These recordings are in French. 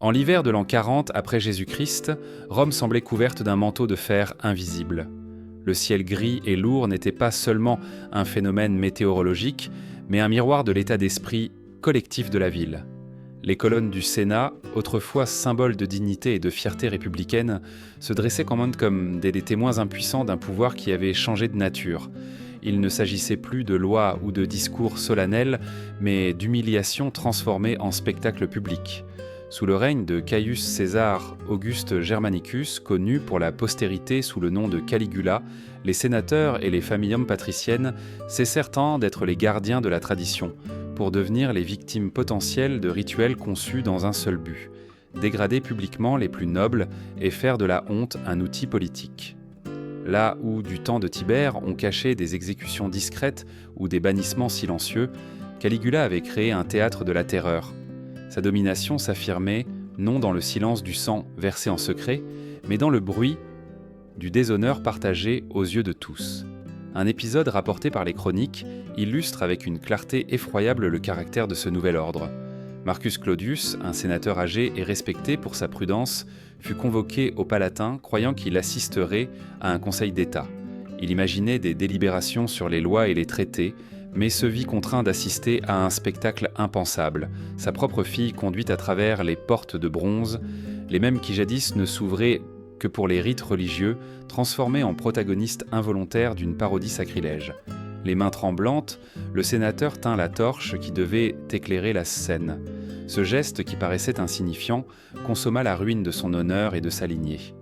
En l'hiver de l'an 40 après Jésus-Christ, Rome semblait couverte d'un manteau de fer invisible. Le ciel gris et lourd n'était pas seulement un phénomène météorologique, mais un miroir de l'état d'esprit collectif de la ville. Les colonnes du Sénat, autrefois symboles de dignité et de fierté républicaine, se dressaient quand même comme des témoins impuissants d'un pouvoir qui avait changé de nature. Il ne s'agissait plus de lois ou de discours solennels, mais d'humiliations transformées en spectacle public. Sous le règne de Caius César Auguste Germanicus, connu pour la postérité sous le nom de Caligula, les sénateurs et les familles patriciennes cessèrent d'être les gardiens de la tradition, pour devenir les victimes potentielles de rituels conçus dans un seul but, dégrader publiquement les plus nobles et faire de la honte un outil politique. Là où, du temps de Tibère, on cachait des exécutions discrètes ou des bannissements silencieux, Caligula avait créé un théâtre de la terreur. Sa domination s'affirmait non dans le silence du sang versé en secret, mais dans le bruit du déshonneur partagé aux yeux de tous. Un épisode rapporté par les chroniques illustre avec une clarté effroyable le caractère de ce nouvel ordre. Marcus Claudius, un sénateur âgé et respecté pour sa prudence, fut convoqué au Palatin croyant qu'il assisterait à un conseil d'État. Il imaginait des délibérations sur les lois et les traités, mais se vit contraint d'assister à un spectacle impensable, sa propre fille conduite à travers les portes de bronze, les mêmes qui jadis ne s'ouvraient que pour les rites religieux, transformés en protagoniste involontaire d'une parodie sacrilège. Les mains tremblantes, le sénateur tint la torche qui devait éclairer la scène. Ce geste, qui paraissait insignifiant, consomma la ruine de son honneur et de sa lignée.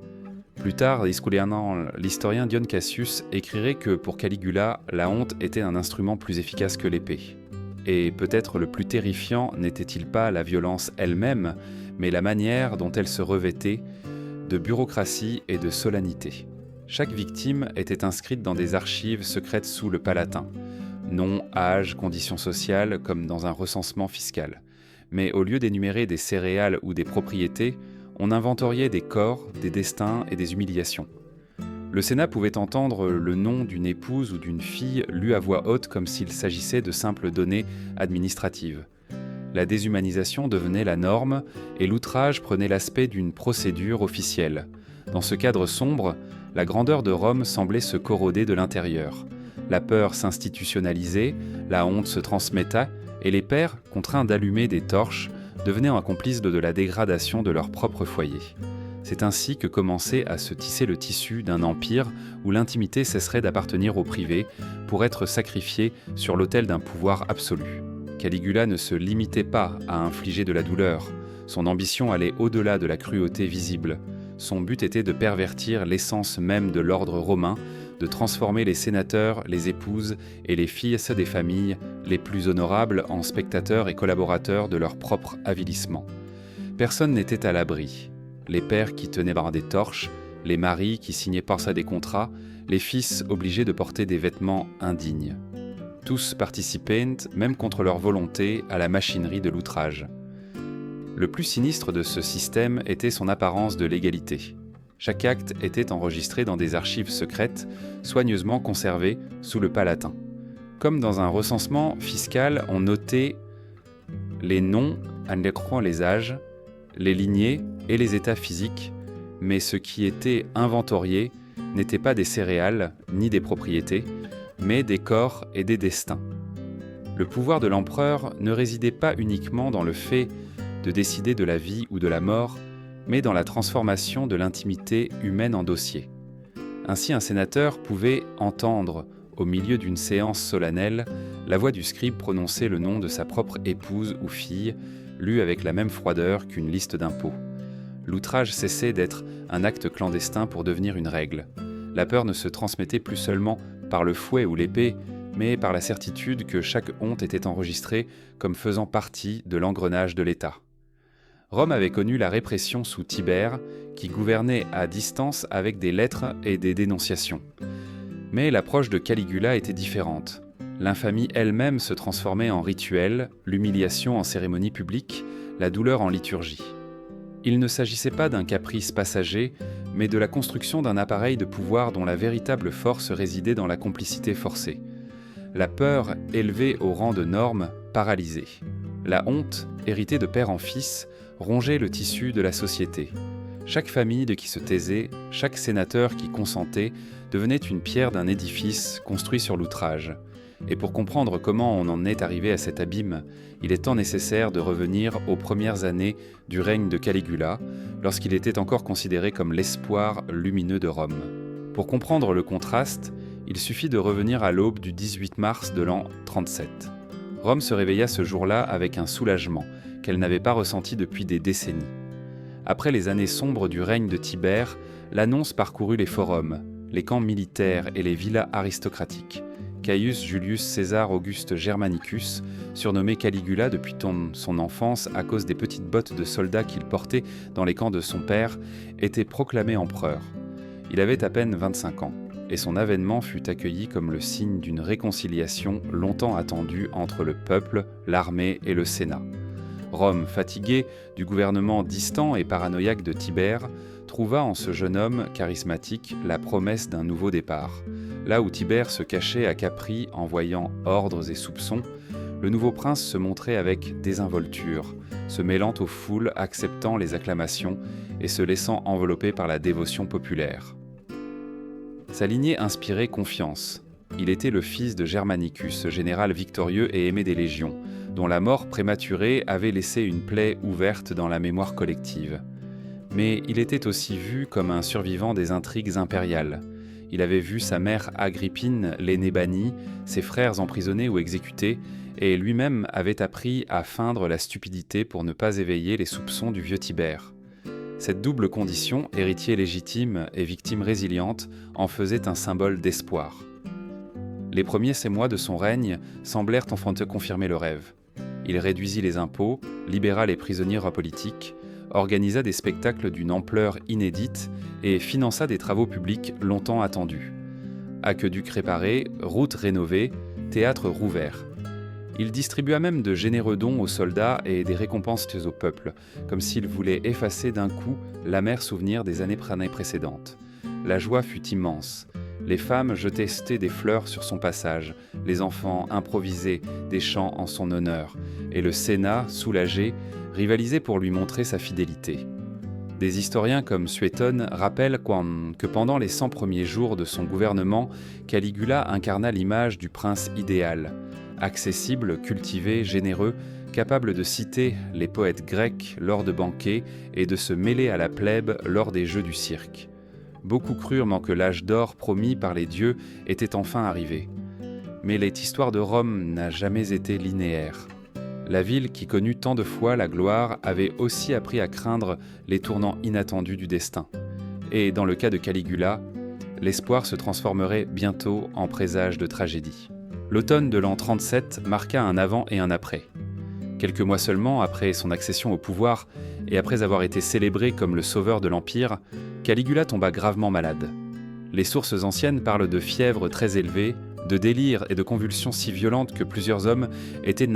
Plus tard, l'historien Dion Cassius écrirait que pour Caligula, la honte était un instrument plus efficace que l'épée. Et peut-être le plus terrifiant n'était-il pas la violence elle-même, mais la manière dont elle se revêtait de bureaucratie et de solennité. Chaque victime était inscrite dans des archives secrètes sous le Palatin. Nom, âge, conditions sociales, comme dans un recensement fiscal. Mais au lieu d'énumérer des céréales ou des propriétés, on inventoriait des corps, des destins et des humiliations. Le Sénat pouvait entendre le nom d'une épouse ou d'une fille lu à voix haute comme s'il s'agissait de simples données administratives. La déshumanisation devenait la norme et l'outrage prenait l'aspect d'une procédure officielle. Dans ce cadre sombre, la grandeur de Rome semblait se corroder de l'intérieur. La peur s'institutionnalisait, la honte se transmettait, et les pères, contraints d'allumer des torches, devenaient un complice de la dégradation de leur propre foyer. C'est ainsi que commençait à se tisser le tissu d'un empire où l'intimité cesserait d'appartenir au privé pour être sacrifiée sur l'autel d'un pouvoir absolu. Caligula ne se limitait pas à infliger de la douleur. Son ambition allait au-delà de la cruauté visible. Son but était de pervertir l'essence même de l'ordre romain, de transformer les sénateurs, les épouses et les fils des familles les plus honorables en spectateurs et collaborateurs de leur propre avilissement. Personne n'était à l'abri. Les pères qui tenaient par des torches, les maris qui signaient par ça des contrats, les fils obligés de porter des vêtements indignes. Tous participaient, même contre leur volonté, à la machinerie de l'outrage. Le plus sinistre de ce système était son apparence de légalité. Chaque acte était enregistré dans des archives secrètes, soigneusement conservées sous le Palatin. Comme dans un recensement fiscal, on notait les noms, indiquant les âges, les lignées et les états physiques, mais ce qui était inventorié n'était pas des céréales ni des propriétés, mais des corps et des destins. Le pouvoir de l'empereur ne résidait pas uniquement dans le fait de décider de la vie ou de la mort, mais dans la transformation de l'intimité humaine en dossier. Ainsi, un sénateur pouvait entendre, au milieu d'une séance solennelle, la voix du scribe prononcer le nom de sa propre épouse ou fille, lu avec la même froideur qu'une liste d'impôts. L'outrage cessait d'être un acte clandestin pour devenir une règle. La peur ne se transmettait plus seulement par le fouet ou l'épée, mais par la certitude que chaque honte était enregistrée comme faisant partie de l'engrenage de l'État. Rome avait connu la répression sous Tibère, qui gouvernait à distance avec des lettres et des dénonciations. Mais l'approche de Caligula était différente. L'infamie elle-même se transformait en rituel, l'humiliation en cérémonie publique, la douleur en liturgie. Il ne s'agissait pas d'un caprice passager, mais de la construction d'un appareil de pouvoir dont la véritable force résidait dans la complicité forcée. La peur, élevée au rang de norme, paralysée. La honte, héritée de père en fils, rongeait le tissu de la société. Chaque famille de qui se taisait, chaque sénateur qui consentait, devenait une pierre d'un édifice construit sur l'outrage. Et pour comprendre comment on en est arrivé à cet abîme, il est tant nécessaire de revenir aux premières années du règne de Caligula, lorsqu'il était encore considéré comme l'espoir lumineux de Rome. Pour comprendre le contraste, il suffit de revenir à l'aube du 18 mars de l'an 37. Rome se réveilla ce jour-là avec un soulagement qu'elle n'avait pas ressenti depuis des décennies. Après les années sombres du règne de Tibère, l'annonce parcourut les forums, les camps militaires et les villas aristocratiques. Caius Julius César Auguste Germanicus, surnommé Caligula depuis son enfance à cause des petites bottes de soldats qu'il portait dans les camps de son père, était proclamé empereur. Il avait à peine 25 ans, et son avènement fut accueilli comme le signe d'une réconciliation longtemps attendue entre le peuple, l'armée et le Sénat. Rome, fatiguée du gouvernement distant et paranoïaque de Tibère, trouva en ce jeune homme charismatique la promesse d'un nouveau départ. Là où Tibère se cachait à Capri en voyant ordres et soupçons, le nouveau prince se montrait avec désinvolture, se mêlant aux foules, acceptant les acclamations et se laissant envelopper par la dévotion populaire. Sa lignée inspirait confiance. Il était le fils de Germanicus, général victorieux et aimé des légions, dont la mort prématurée avait laissé une plaie ouverte dans la mémoire collective. Mais il était aussi vu comme un survivant des intrigues impériales. Il avait vu sa mère Agrippine, l'aînée bannie, ses frères emprisonnés ou exécutés, et lui-même avait appris à feindre la stupidité pour ne pas éveiller les soupçons du vieux Tibère. Cette double condition, héritier légitime et victime résiliente, en faisait un symbole d'espoir. Les premiers 6 mois de son règne semblèrent enfin confirmer le rêve. Il réduisit les impôts, libéra les prisonniers politiques, organisa des spectacles d'une ampleur inédite et finança des travaux publics longtemps attendus. Aqueducs réparés, routes rénovées, théâtres rouverts. Il distribua même de généreux dons aux soldats et des récompenses au peuple, comme s'il voulait effacer d'un coup l'amer souvenir des années précédentes. La joie fut immense. Les femmes jetaient des fleurs sur son passage, les enfants improvisaient des chants en son honneur, et le Sénat, soulagé, rivalisait pour lui montrer sa fidélité. Des historiens comme Suétone rappellent que pendant les 100 premiers jours de son gouvernement, Caligula incarna l'image du prince idéal, accessible, cultivé, généreux, capable de citer les poètes grecs lors de banquets et de se mêler à la plèbe lors des jeux du cirque. Beaucoup crurent que l'âge d'or promis par les dieux était enfin arrivé. Mais l'histoire de Rome n'a jamais été linéaire. La ville qui connut tant de fois la gloire avait aussi appris à craindre les tournants inattendus du destin. Et dans le cas de Caligula, l'espoir se transformerait bientôt en présage de tragédie. L'automne de l'an 37 marqua un avant et un après. Quelques mois seulement après son accession au pouvoir et après avoir été célébré comme le sauveur de l'Empire, Caligula tomba gravement malade. Les sources anciennes parlent de fièvre très élevée, de délires et de convulsions si violentes que plusieurs hommes étaient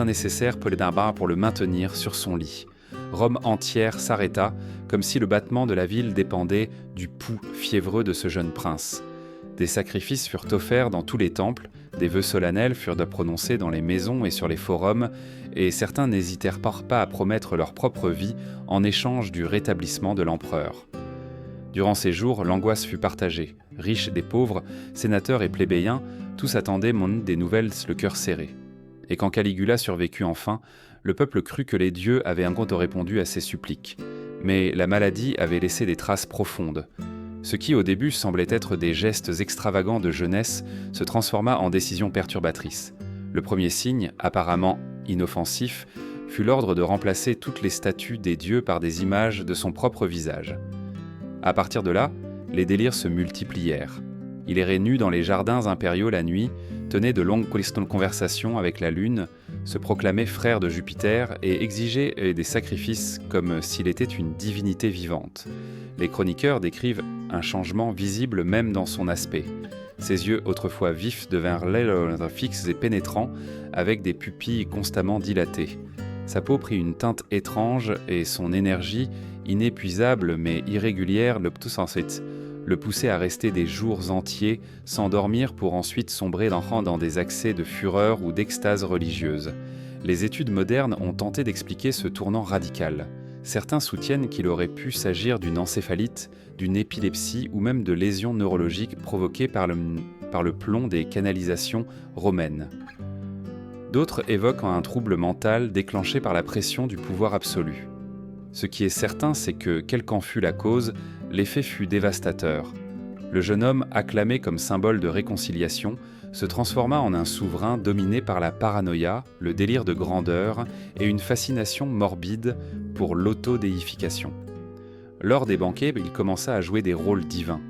nécessaires pour le maintenir sur son lit. Rome entière s'arrêta, comme si le battement de la ville dépendait du pouls fiévreux de ce jeune prince. Des sacrifices furent offerts dans tous les temples, des vœux solennels furent prononcés dans les maisons et sur les forums, et certains n'hésitèrent pas à promettre leur propre vie en échange du rétablissement de l'empereur. Durant ces jours, l'angoisse fut partagée. Riches des pauvres, sénateurs et plébéiens, tous attendaient des nouvelles le cœur serré. Et quand Caligula survécut enfin, le peuple crut que les dieux avaient répondu à ses suppliques. Mais la maladie avait laissé des traces profondes. Ce qui au début semblait être des gestes extravagants de jeunesse se transforma en décisions perturbatrices. Le premier signe, apparemment inoffensif, fut l'ordre de remplacer toutes les statues des dieux par des images de son propre visage. À partir de là, les délires se multiplièrent. Il errait nu dans les jardins impériaux la nuit, tenait de longues conversations avec la lune, se proclamait frère de Jupiter et exigeait des sacrifices comme s'il était une divinité vivante. Les chroniqueurs décrivent un changement visible même dans son aspect. Ses yeux, autrefois vifs, devinrent fixes et pénétrants, avec des pupilles constamment dilatées. Sa peau prit une teinte étrange et son énergie, inépuisable mais irrégulière, le poussait à rester des jours entiers sans dormir pour ensuite sombrer dans des accès de fureur ou d'extase religieuse. Les études modernes ont tenté d'expliquer ce tournant radical. Certains soutiennent qu'il aurait pu s'agir d'une encéphalite, d'une épilepsie ou même de lésions neurologiques provoquées par le plomb des canalisations romaines. D'autres évoquent un trouble mental déclenché par la pression du pouvoir absolu. Ce qui est certain, c'est que, quelle qu'en fût la cause, l'effet fut dévastateur. Le jeune homme, acclamé comme symbole de réconciliation, se transforma en un souverain dominé par la paranoïa, le délire de grandeur et une fascination morbide pour l'autodéification. Lors des banquets, il commença à jouer des rôles divins.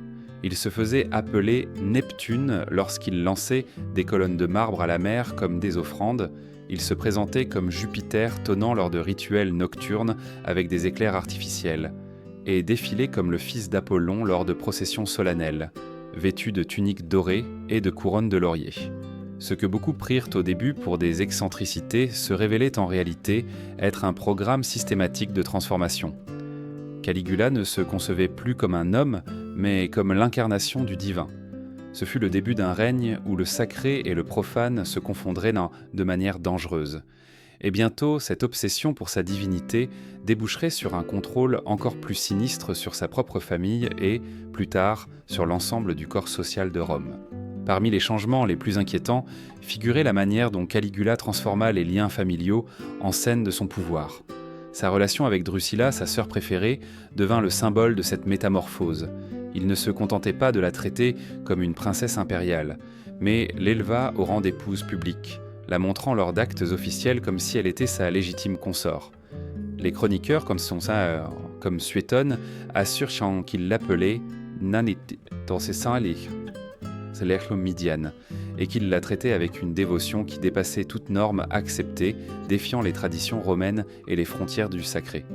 Il se faisait appeler Neptune lorsqu'il lançait des colonnes de marbre à la mer comme des offrandes. Il se présentait comme Jupiter tonnant lors de rituels nocturnes avec des éclairs artificiels, et défilait comme le fils d'Apollon lors de processions solennelles, vêtu de tuniques dorées et de couronnes de laurier. Ce que beaucoup prirent au début pour des excentricités se révélait en réalité être un programme systématique de transformation. Caligula ne se concevait plus comme un homme, mais comme l'incarnation du divin. Ce fut le début d'un règne où le sacré et le profane se confondraient de manière dangereuse. Et bientôt, cette obsession pour sa divinité déboucherait sur un contrôle encore plus sinistre sur sa propre famille et, plus tard, sur l'ensemble du corps social de Rome. Parmi les changements les plus inquiétants figurait la manière dont Caligula transforma les liens familiaux en scène de son pouvoir. Sa relation avec Drusilla, sa sœur préférée, devint le symbole de cette métamorphose. Il ne se contentait pas de la traiter comme une princesse impériale, mais l'éleva au rang d'épouse publique, la montrant lors d'actes officiels comme si elle était sa légitime consort. Les chroniqueurs, comme Suétone, assurent qu'il l'appelait Nanit dans ses seins Midiane, et qu'il la traitait avec une dévotion qui dépassait toute norme acceptée, défiant les traditions romaines et les frontières du sacré.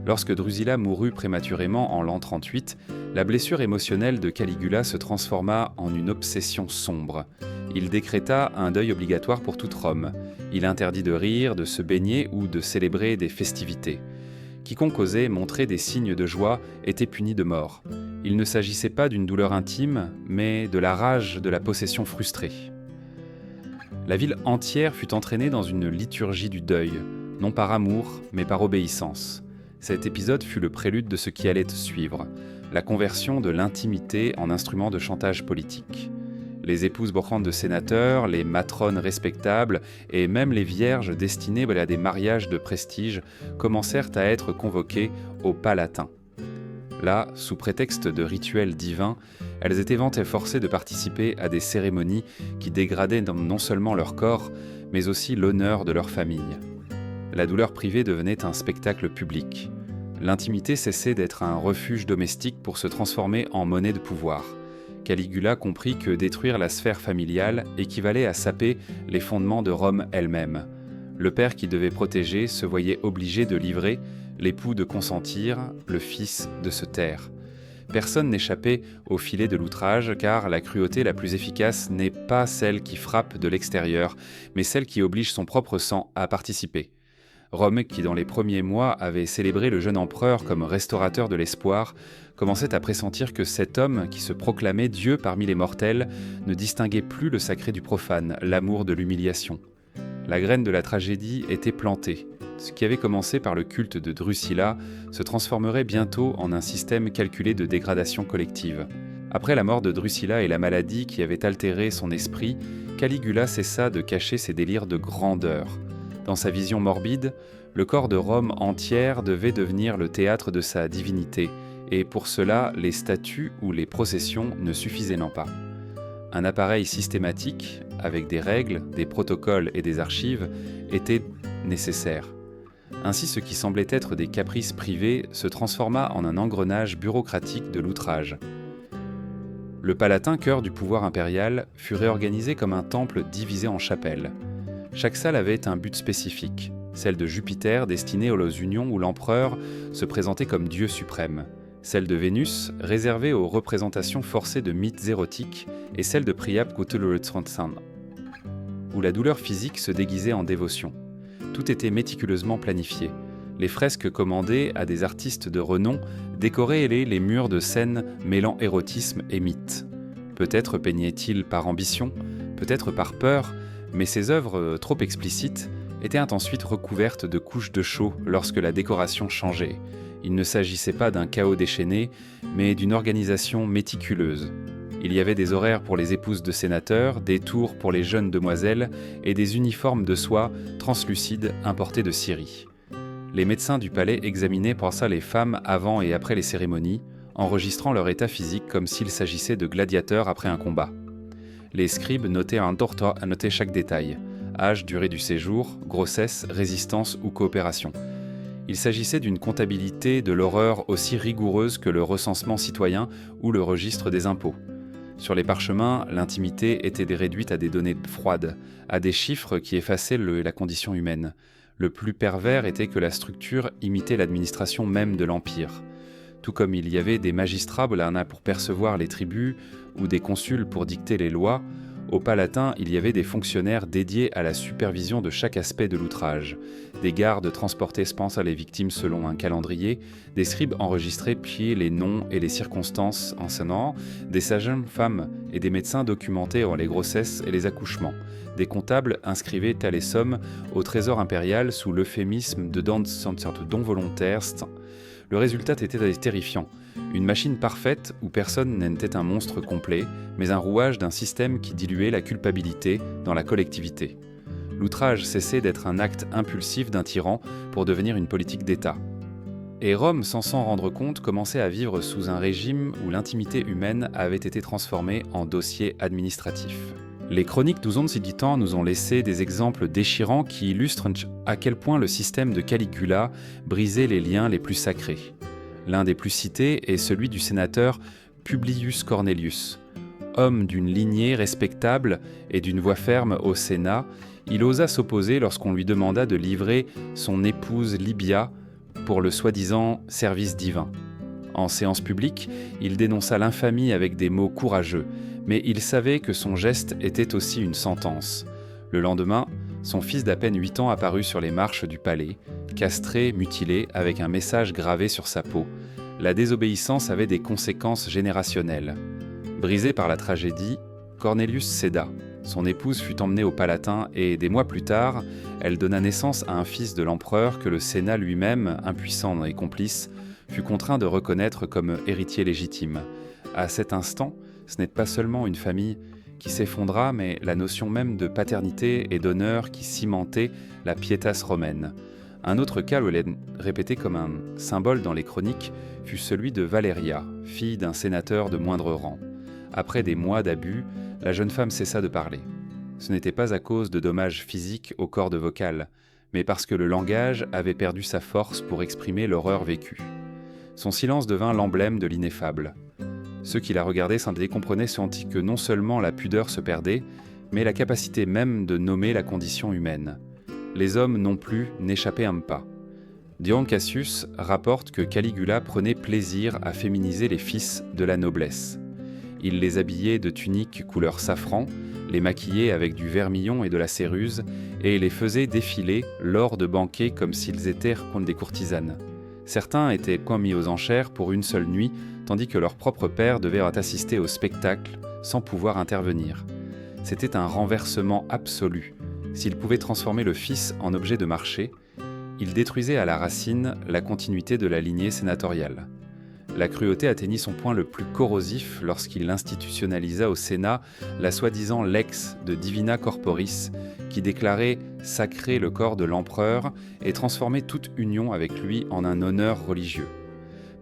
Lorsque Drusilla mourut prématurément en l'an 38, la blessure émotionnelle de Caligula se transforma en une obsession sombre. Il décréta un deuil obligatoire pour toute Rome. Il interdit de rire, de se baigner ou de célébrer des festivités. Quiconque osait montrer des signes de joie était puni de mort. Il ne s'agissait pas d'une douleur intime, mais de la rage de la possession frustrée. La ville entière fut entraînée dans une liturgie du deuil, non par amour, mais par obéissance. Cet épisode fut le prélude de ce qui allait suivre, la conversion de l'intimité en instrument de chantage politique. Les épouses brocantes de sénateurs, les matrones respectables et même les vierges destinées à des mariages de prestige commencèrent à être convoquées au Palatin. Là, sous prétexte de rituels divins, elles étaient vantées forcées de participer à des cérémonies qui dégradaient non seulement leur corps, mais aussi l'honneur de leur famille. La douleur privée devenait un spectacle public. L'intimité cessait d'être un refuge domestique pour se transformer en monnaie de pouvoir. Caligula comprit que détruire la sphère familiale équivalait à saper les fondements de Rome elle-même. Le père qui devait protéger se voyait obligé de livrer, l'époux de consentir, le fils de se taire. Personne n'échappait au filet de l'outrage, car la cruauté la plus efficace n'est pas celle qui frappe de l'extérieur, mais celle qui oblige son propre sang à participer. Rome, qui dans les premiers mois avait célébré le jeune empereur comme restaurateur de l'espoir, commençait à pressentir que cet homme, qui se proclamait Dieu parmi les mortels, ne distinguait plus le sacré du profane, l'amour de l'humiliation. La graine de la tragédie était plantée. Ce qui avait commencé par le culte de Drusilla se transformerait bientôt en un système calculé de dégradation collective. Après la mort de Drusilla et la maladie qui avait altéré son esprit, Caligula cessa de cacher ses délires de grandeur. Dans sa vision morbide, le corps de Rome entière devait devenir le théâtre de sa divinité, et pour cela, les statues ou les processions ne suffisaient pas. Un appareil systématique, avec des règles, des protocoles et des archives, était nécessaire. Ainsi, ce qui semblait être des caprices privés se transforma en un engrenage bureaucratique de l'outrage. Le Palatin, cœur du pouvoir impérial, fut réorganisé comme un temple divisé en chapelles. Chaque salle avait un but spécifique, celle de Jupiter destinée aux unions où l'empereur se présentait comme Dieu suprême, celle de Vénus réservée aux représentations forcées de mythes érotiques et celle de Priap où la douleur physique se déguisait en dévotion. Tout était méticuleusement planifié. Les fresques commandées à des artistes de renom décoraient les murs de scènes mêlant érotisme et mythe. Peut-être peignaient-ils par ambition, peut-être par peur, mais ces œuvres trop explicites étaient ensuite recouvertes de couches de chaux lorsque la décoration changeait. Il ne s'agissait pas d'un chaos déchaîné, mais d'une organisation méticuleuse. Il y avait des horaires pour les épouses de sénateurs, des tours pour les jeunes demoiselles et des uniformes de soie translucides importés de Syrie. Les médecins du palais examinaient pour ça les femmes avant et après les cérémonies, enregistrant leur état physique comme s'il s'agissait de gladiateurs après un combat. Les scribes notaient un tortois à noter chaque détail: âge, durée du séjour, grossesse, résistance ou coopération. Il s'agissait d'une comptabilité de l'horreur aussi rigoureuse que le recensement citoyen ou le registre des impôts. Sur les parchemins, l'intimité était réduite à des données froides, à des chiffres qui effaçaient la condition humaine. Le plus pervers était que la structure imitait l'administration même de l'Empire. Tout comme il y avait des magistrats pour percevoir les tributs ou des consuls pour dicter les lois, au Palatin, il y avait des fonctionnaires dédiés à la supervision de chaque aspect de l'outrage. Des gardes transportaient les victimes selon un calendrier, des scribes enregistraient puis les noms et les circonstances enseignant, des sages-femmes et des médecins documentaient les grossesses et les accouchements. Des comptables inscrivaient telles sommes au trésor impérial sous l'euphémisme de dons volontaires. Le résultat était terrifiant. Une machine parfaite où personne n'était un monstre complet, mais un rouage d'un système qui diluait la culpabilité dans la collectivité. L'outrage cessait d'être un acte impulsif d'un tyran pour devenir une politique d'État. Et Rome, sans s'en rendre compte, commençait à vivre sous un régime où l'intimité humaine avait été transformée en dossier administratif. Les chroniques d'Uzon-Siditan nous ont laissé des exemples déchirants qui illustrent à quel point le système de Caligula brisait les liens les plus sacrés. L'un des plus cités est celui du sénateur Publius Cornelius. Homme d'une lignée respectable et d'une voix ferme au Sénat, il osa s'opposer lorsqu'on lui demanda de livrer son épouse Libia pour le soi-disant service divin. En séance publique, il dénonça l'infamie avec des mots courageux, mais il savait que son geste était aussi une sentence. Le lendemain, son fils d'à peine 8 ans apparut sur les marches du palais, castré, mutilé, avec un message gravé sur sa peau. La désobéissance avait des conséquences générationnelles. Brisé par la tragédie, Cornelius céda. Son épouse fut emmenée au Palatin et, des mois plus tard, elle donna naissance à un fils de l'empereur que le Sénat lui-même, impuissant et complice, fut contraint de reconnaître comme héritier légitime. À cet instant, ce n'est pas seulement une famille qui s'effondra, mais la notion même de paternité et d'honneur qui cimentait la pietas romaine. Un autre cas où elle est répétée comme un symbole dans les chroniques fut celui de Valeria, fille d'un sénateur de moindre rang. Après des mois d'abus, la jeune femme cessa de parler. Ce n'était pas à cause de dommages physiques aux cordes vocales, mais parce que le langage avait perdu sa force pour exprimer l'horreur vécue. Son silence devint l'emblème de l'ineffable. Ceux qui la regardaient s'en décomprenaient sentit que non seulement la pudeur se perdait, mais la capacité même de nommer la condition humaine. Les hommes non plus n'échappaient un pas. Dion Cassius rapporte que Caligula prenait plaisir à féminiser les fils de la noblesse. Il les habillait de tuniques couleur safran, les maquillait avec du vermillon et de la céruse, et les faisait défiler lors de banquets comme s'ils étaient des courtisanes. Certains étaient commis aux enchères pour une seule nuit, tandis que leur propre père devait assister au spectacle sans pouvoir intervenir. C'était un renversement absolu. S'il pouvait transformer le fils en objet de marché, il détruisait à la racine la continuité de la lignée sénatoriale. La cruauté atteignit son point le plus corrosif lorsqu'il institutionnalisa au Sénat la soi-disant lex de Divina Corporis, qui déclarait sacrer le corps de l'empereur et transformer toute union avec lui en un honneur religieux.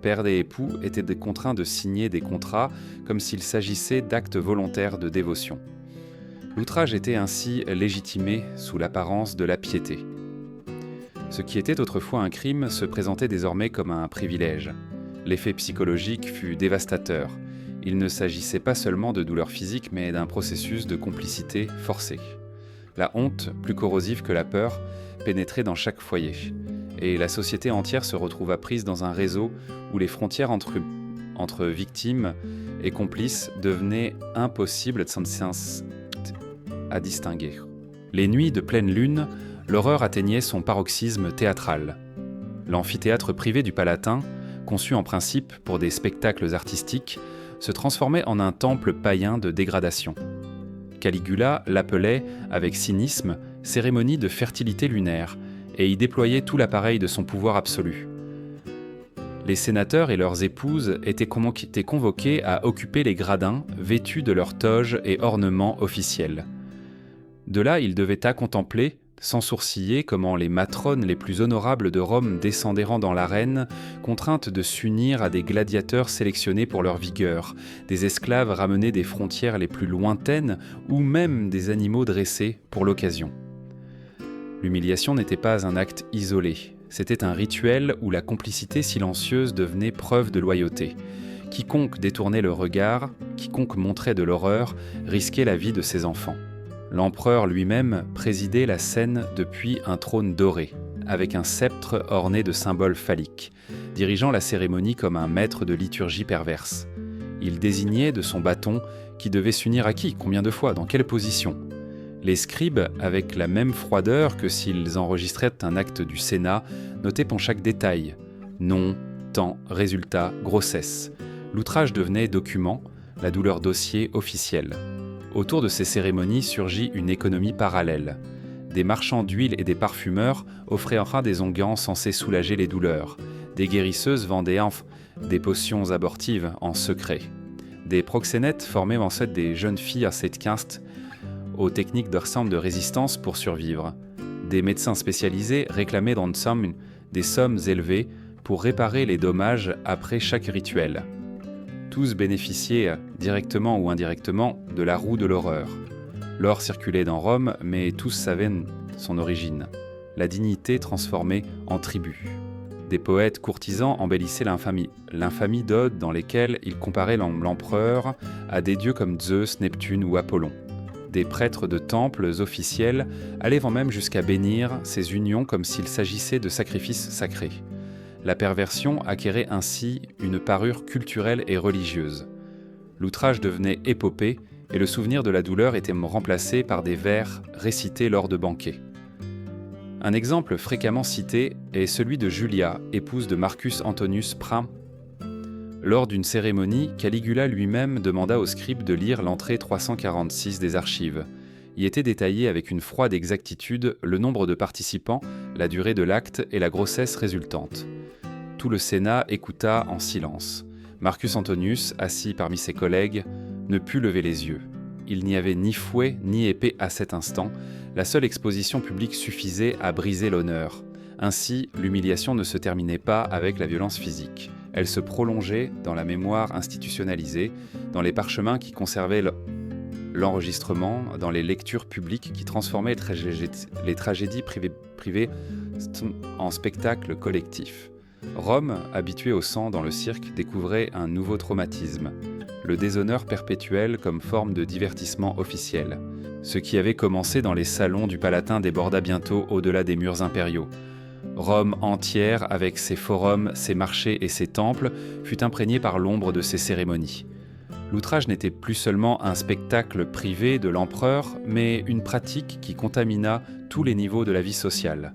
Père et époux étaient contraints de signer des contrats comme s'il s'agissait d'actes volontaires de dévotion. L'outrage était ainsi légitimé sous l'apparence de la piété. Ce qui était autrefois un crime se présentait désormais comme un privilège. L'effet psychologique fut dévastateur. Il ne s'agissait pas seulement de douleurs physiques, mais d'un processus de complicité forcée. La honte, plus corrosive que la peur, pénétrait dans chaque foyer, et la société entière se retrouva prise dans un réseau où les frontières entre victimes et complices devenaient impossibles à distinguer. Les nuits de pleine lune, l'horreur atteignait son paroxysme théâtral. L'amphithéâtre privé du Palatin, conçu en principe pour des spectacles artistiques, se transformait en un temple païen de dégradation. Caligula l'appelait, avec cynisme, cérémonie de fertilité lunaire, et y déployait tout l'appareil de son pouvoir absolu. Les sénateurs et leurs épouses étaient convoqués à occuper les gradins, vêtus de leurs toges et ornements officiels. De là, ils devaient à contempler, sans sourciller, comment les matrones les plus honorables de Rome descendaient dans l'arène, contraintes de s'unir à des gladiateurs sélectionnés pour leur vigueur, des esclaves ramenés des frontières les plus lointaines ou même des animaux dressés pour l'occasion. L'humiliation n'était pas un acte isolé, c'était un rituel où la complicité silencieuse devenait preuve de loyauté. Quiconque détournait le regard, quiconque montrait de l'horreur, risquait la vie de ses enfants. L'empereur lui-même présidait la scène depuis un trône doré, avec un sceptre orné de symboles phalliques, dirigeant la cérémonie comme un maître de liturgie perverse. Il désignait de son bâton qui devait s'unir à qui, combien de fois, dans quelle position. Les scribes, avec la même froideur que s'ils enregistraient un acte du Sénat, notaient pour chaque détail. Nom, temps, résultat, grossesse. L'outrage devenait document, la douleur dossier officiel. Autour de ces cérémonies surgit une économie parallèle. Des marchands d'huile et des parfumeurs offraient enfin des onguents censés soulager les douleurs. Des guérisseuses vendaient des potions abortives en secret. Des proxénètes formaient en fait des jeunes filles à cette caste aux techniques de résistance pour survivre. Des médecins spécialisés réclamaient dans somme des sommes élevées pour réparer les dommages après chaque rituel. Tous bénéficiaient, directement ou indirectement, de la roue de l'horreur. L'or circulait dans Rome, mais tous savaient son origine. La dignité transformée en tribut. Des poètes courtisans embellissaient l'infamie d'odes dans lesquelles ils comparaient l'empereur à des dieux comme Zeus, Neptune ou Apollon. Des prêtres de temples officiels allaient même jusqu'à bénir ces unions comme s'il s'agissait de sacrifices sacrés. La perversion acquérait ainsi une parure culturelle et religieuse. L'outrage devenait épopée et le souvenir de la douleur était remplacé par des vers récités lors de banquets. Un exemple fréquemment cité est celui de Julia, épouse de Marcus Antonius Prim. Lors d'une cérémonie, Caligula lui-même demanda aux scribes de lire l'entrée 346 des archives. Y était détaillé avec une froide exactitude le nombre de participants, la durée de l'acte et la grossesse résultante. Tout le Sénat écouta en silence. Marcus Antonius, assis parmi ses collègues, ne put lever les yeux. Il n'y avait ni fouet ni épée à cet instant, la seule exposition publique suffisait à briser l'honneur. Ainsi, l'humiliation ne se terminait pas avec la violence physique. Elle se prolongeait dans la mémoire institutionnalisée, dans les parchemins qui conservaient l'enregistrement, dans les lectures publiques qui transformaient les tragédies privées en spectacles collectifs. Rome, habituée au sang dans le cirque, découvrait un nouveau traumatisme, le déshonneur perpétuel comme forme de divertissement officiel. Ce qui avait commencé dans les salons du Palatin déborda bientôt au-delà des murs impériaux. Rome entière, avec ses forums, ses marchés et ses temples, fut imprégnée par l'ombre de ces cérémonies. L'outrage n'était plus seulement un spectacle privé de l'empereur, mais une pratique qui contamina tous les niveaux de la vie sociale.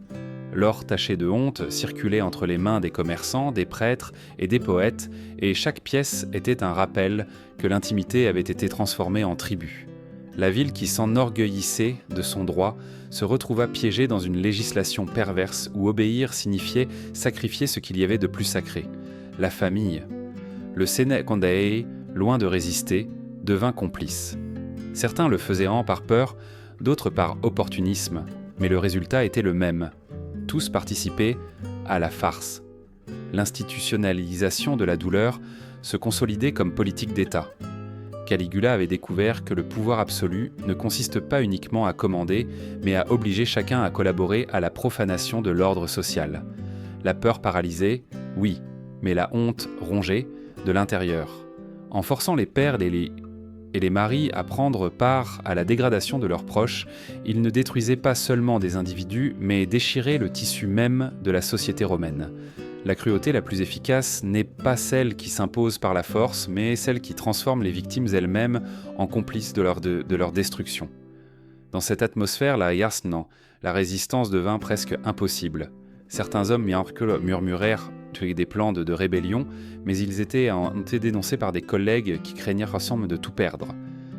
L'or taché de honte circulait entre les mains des commerçants, des prêtres et des poètes, et chaque pièce était un rappel que l'intimité avait été transformée en tribut. La ville qui s'enorgueillissait de son droit se retrouva piégée dans une législation perverse où obéir signifiait sacrifier ce qu'il y avait de plus sacré, la famille. Le Senecondae, loin de résister, devint complice. Certains le faisaient par peur, d'autres par opportunisme, mais le résultat était le même. Tous participaient à la farce. L'institutionnalisation de la douleur se consolidait comme politique d'État. Caligula avait découvert que le pouvoir absolu ne consiste pas uniquement à commander, mais à obliger chacun à collaborer à la profanation de l'ordre social. La peur paralysée, oui, mais la honte rongée de l'intérieur. En forçant les pères et les maris à prendre part à la dégradation de leurs proches, ils ne détruisaient pas seulement des individus, mais déchiraient le tissu même de la société romaine. La cruauté la plus efficace n'est pas celle qui s'impose par la force, mais celle qui transforme les victimes elles-mêmes en complices de leur destruction. Dans cette atmosphère, la résistance devint presque impossible. Certains hommes murmurèrent des plans de rébellion, mais ils ont été dénoncés par des collègues qui craignaient ensemble de tout perdre.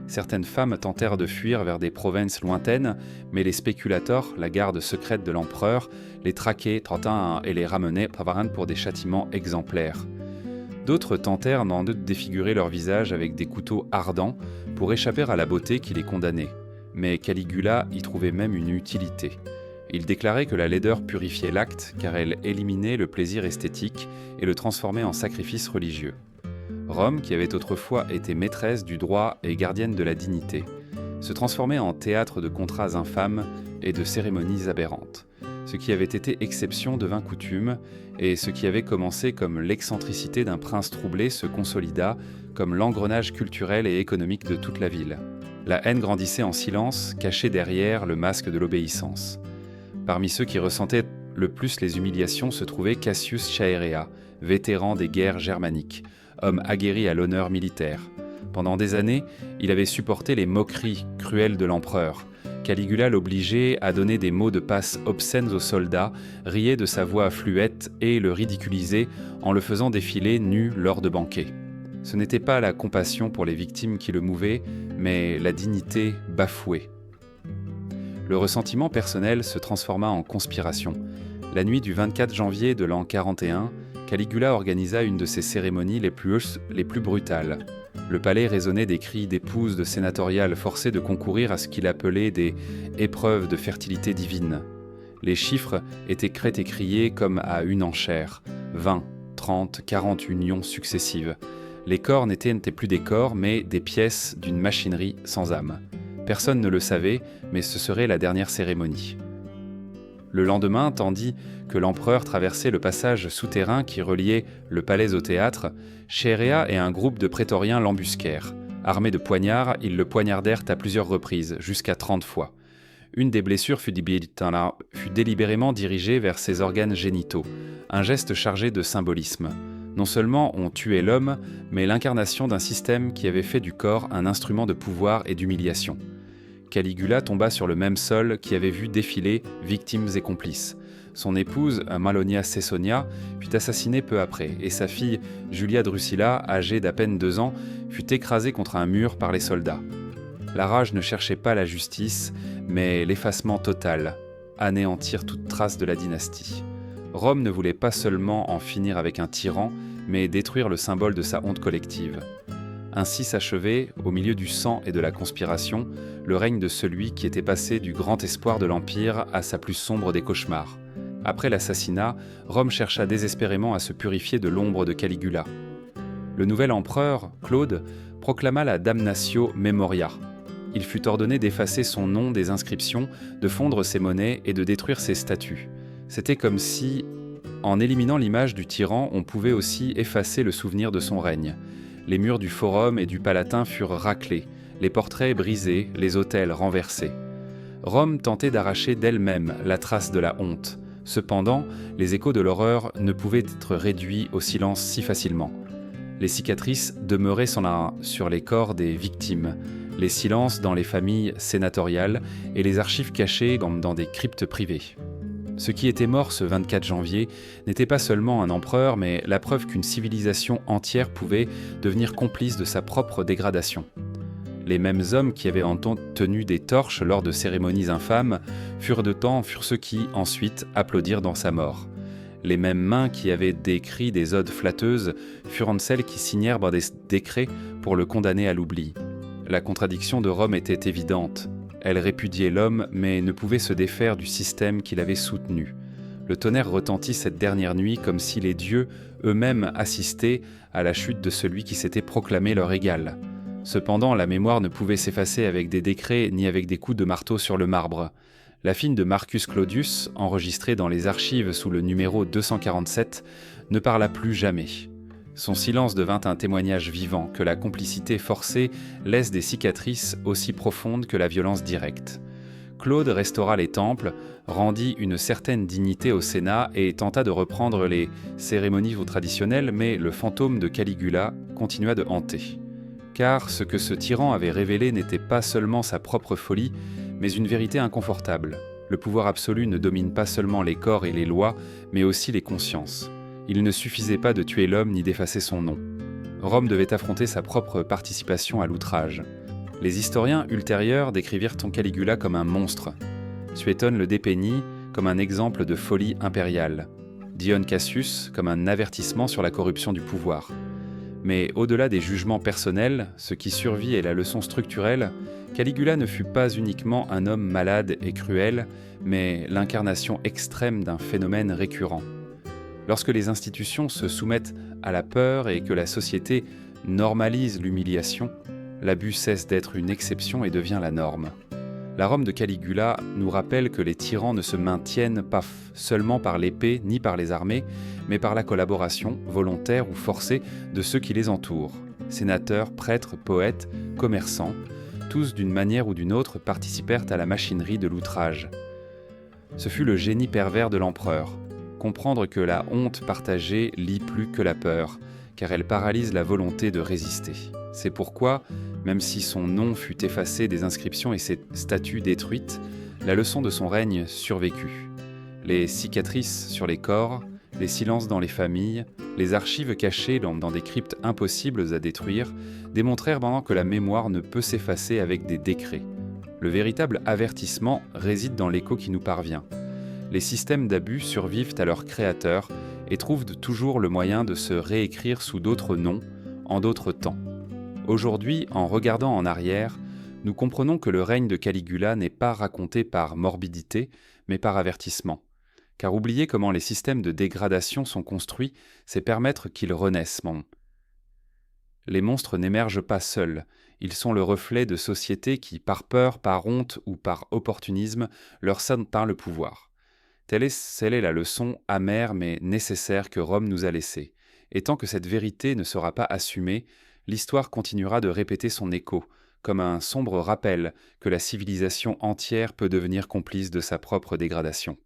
Certaines femmes tentèrent de fuir vers des provinces lointaines, mais les spéculateurs, la garde secrète de l'empereur, les traquaient et les ramenaient pour des châtiments exemplaires. D'autres tentèrent d'en défigurer leur visage avec des couteaux ardents pour échapper à la beauté qui les condamnait. Mais Caligula y trouvait même une utilité. Il déclarait que la laideur purifiait l'acte car elle éliminait le plaisir esthétique et le transformait en sacrifice religieux. Rome, qui avait autrefois été maîtresse du droit et gardienne de la dignité, se transformait en théâtre de contrats infâmes et de cérémonies aberrantes. Ce qui avait été exception devint coutume, et ce qui avait commencé comme l'excentricité d'un prince troublé se consolida comme l'engrenage culturel et économique de toute la ville. La haine grandissait en silence, cachée derrière le masque de l'obéissance. Parmi ceux qui ressentaient le plus les humiliations se trouvait Cassius Chaerea, vétéran des guerres germaniques, homme aguerri à l'honneur militaire. Pendant des années, il avait supporté les moqueries cruelles de l'empereur. Caligula l'obligeait à donner des mots de passe obscènes aux soldats, riait de sa voix fluette et le ridiculisait en le faisant défiler nu lors de banquets. Ce n'était pas la compassion pour les victimes qui le mouvait, mais la dignité bafouée. Le ressentiment personnel se transforma en conspiration. La nuit du 24 janvier de l'an 41, Caligula organisa une de ses cérémonies les plus brutales. Le palais résonnait des cris d'épouses de sénatoriales forcées de concourir à ce qu'il appelait des « épreuves de fertilité divine ». Les chiffres étaient écriés comme à une enchère, 20, 30, 40 unions successives. Les corps n'étaient plus des corps, mais des pièces d'une machinerie sans âme. Personne ne le savait, mais ce serait la dernière cérémonie. Le lendemain, tandis que l'empereur traversait le passage souterrain qui reliait le palais au théâtre, Chaerea et un groupe de prétoriens l'embusquèrent. Armés de poignards, ils le poignardèrent à plusieurs reprises, jusqu'à 30 fois. Une des blessures fut délibérément dirigée vers ses organes génitaux, un geste chargé de symbolisme. Non seulement on tuait l'homme, mais l'incarnation d'un système qui avait fait du corps un instrument de pouvoir et d'humiliation. Caligula tomba sur le même sol qui avait vu défiler victimes et complices. Son épouse, Mallonia Caesonia, fut assassinée peu après, et sa fille, Julia Drusilla, âgée d'à peine 2 ans, fut écrasée contre un mur par les soldats. La rage ne cherchait pas la justice, mais l'effacement total, anéantir toute trace de la dynastie. Rome ne voulait pas seulement en finir avec un tyran, mais détruire le symbole de sa honte collective. Ainsi s'achevait, au milieu du sang et de la conspiration, le règne de celui qui était passé du grand espoir de l'Empire à sa plus sombre des cauchemars. Après l'assassinat, Rome chercha désespérément à se purifier de l'ombre de Caligula. Le nouvel empereur, Claude, proclama la damnatio memoria. Il fut ordonné d'effacer son nom des inscriptions, de fondre ses monnaies et de détruire ses statues. C'était comme si, en éliminant l'image du tyran, on pouvait aussi effacer le souvenir de son règne. Les murs du Forum et du Palatin furent raclés, les portraits brisés, les autels renversés. Rome tentait d'arracher d'elle-même la trace de la honte. Cependant, les échos de l'horreur ne pouvaient être réduits au silence si facilement. Les cicatrices demeuraient sur les corps des victimes, les silences dans les familles sénatoriales et les archives cachées dans des cryptes privées. Ce qui était mort ce 24 janvier n'était pas seulement un empereur, mais la preuve qu'une civilisation entière pouvait devenir complice de sa propre dégradation. Les mêmes hommes qui avaient tenu des torches lors de cérémonies infâmes furent ceux qui, ensuite, applaudirent dans sa mort. Les mêmes mains qui avaient décrit des odes flatteuses furent celles qui signèrent des décrets pour le condamner à l'oubli. La contradiction de Rome était évidente. Elle répudiait l'homme, mais ne pouvait se défaire du système qui l'avait soutenu. Le tonnerre retentit cette dernière nuit comme si les dieux eux-mêmes assistaient à la chute de celui qui s'était proclamé leur égal. Cependant, la mémoire ne pouvait s'effacer avec des décrets ni avec des coups de marteau sur le marbre. La fille de Marcus Claudius, enregistrée dans les archives sous le numéro 247, ne parla plus jamais. Son silence devint un témoignage vivant que la complicité forcée laisse des cicatrices aussi profondes que la violence directe. Claude restaura les temples, rendit une certaine dignité au Sénat et tenta de reprendre les cérémonies traditionnelles, mais le fantôme de Caligula continua de hanter. Car ce que ce tyran avait révélé n'était pas seulement sa propre folie, mais une vérité inconfortable. Le pouvoir absolu ne domine pas seulement les corps et les lois, mais aussi les consciences. Il ne suffisait pas de tuer l'homme ni d'effacer son nom. Rome devait affronter sa propre participation à l'outrage. Les historiens ultérieurs décrivirent Caligula comme un monstre. Suétone le dépeignit comme un exemple de folie impériale. Dion Cassius comme un avertissement sur la corruption du pouvoir. Mais au-delà des jugements personnels, ce qui survit est la leçon structurelle. Caligula ne fut pas uniquement un homme malade et cruel, mais l'incarnation extrême d'un phénomène récurrent. Lorsque les institutions se soumettent à la peur et que la société normalise l'humiliation, l'abus cesse d'être une exception et devient la norme. La Rome de Caligula nous rappelle que les tyrans ne se maintiennent pas seulement par l'épée ni par les armées, mais par la collaboration, volontaire ou forcée, de ceux qui les entourent. Sénateurs, prêtres, poètes, commerçants, tous d'une manière ou d'une autre participèrent à la machinerie de l'outrage. Ce fut le génie pervers de l'empereur. Comprendre que la honte partagée lie plus que la peur, car elle paralyse la volonté de résister. C'est pourquoi, même si son nom fut effacé des inscriptions et ses statues détruites, la leçon de son règne survécut. Les cicatrices sur les corps, les silences dans les familles, les archives cachées dans des cryptes impossibles à détruire, démontrèrent maintenant que la mémoire ne peut s'effacer avec des décrets. Le véritable avertissement réside dans l'écho qui nous parvient. Les systèmes d'abus survivent à leur créateur et trouvent toujours le moyen de se réécrire sous d'autres noms, en d'autres temps. Aujourd'hui, en regardant en arrière, nous comprenons que le règne de Caligula n'est pas raconté par morbidité, mais par avertissement. Car oublier comment les systèmes de dégradation sont construits, c'est permettre qu'ils renaissent. Les monstres n'émergent pas seuls, ils sont le reflet de sociétés qui, par peur, par honte ou par opportunisme, leur cèdent le pouvoir. Telle est la leçon amère mais nécessaire que Rome nous a laissée. Et tant que cette vérité ne sera pas assumée, l'histoire continuera de répéter son écho, comme un sombre rappel que la civilisation entière peut devenir complice de sa propre dégradation.